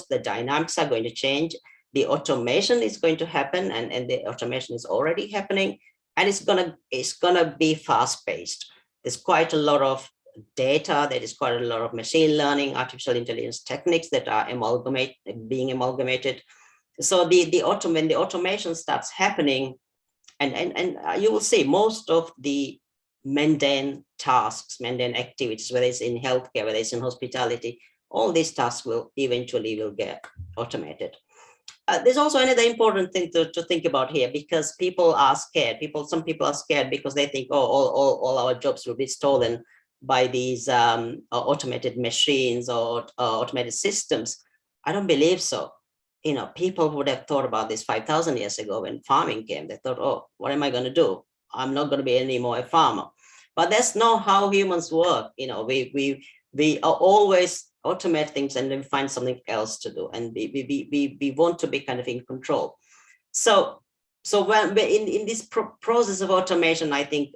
the dynamics are going to change. The automation is going to happen, and the automation is already happening, and it's gonna be fast-paced. There's quite a lot of data, there is quite a lot of machine learning, artificial intelligence techniques that are being amalgamated. So when the automation starts happening, and you will see most of the mundane tasks, mundane activities, whether it's in healthcare, whether it's in hospitality, all these tasks will eventually get automated. There's also another important thing to think about here, because people are scared. Some people are scared because they think, oh, all our jobs will be stolen by these automated machines or automated systems. I don't believe so. You know, people would have thought about this 5,000 years ago when farming came. They thought, oh, what am I going to do? I'm not going to be any more a farmer. But that's not how humans work. You know, we are always automate things and then find something else to do, and we want to be kind of in control. So when in this process of automation, I think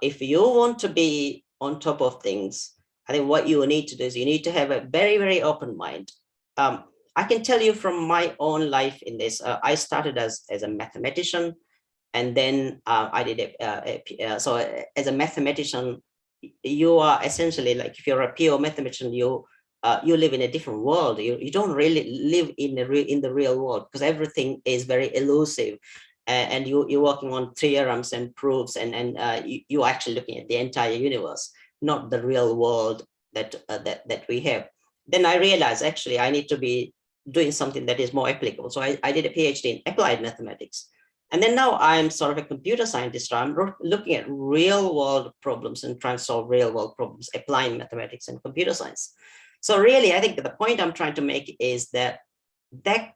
if you want to be on top of things, I think what you need to do is you need to have a very, very open mind. I can tell you from my own life in this, I started as a mathematician, and then I did so as a mathematician, you are essentially like, if you're a pure mathematician, you live in a different world. You don't really live in the real world, because everything is very elusive, and you're working on theorems and proofs, and you're actually looking at the entire universe, not the real world that we have. Then I realized, actually, I need to be doing something that is more applicable. So I did a PhD in applied mathematics. And then now I'm sort of a computer scientist. So I'm looking at real world problems and trying to solve real world problems, applying mathematics and computer science. So really, I think that the point I'm trying to make is that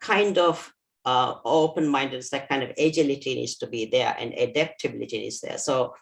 kind of open-mindedness, that kind of agility needs to be there, and adaptability is there. So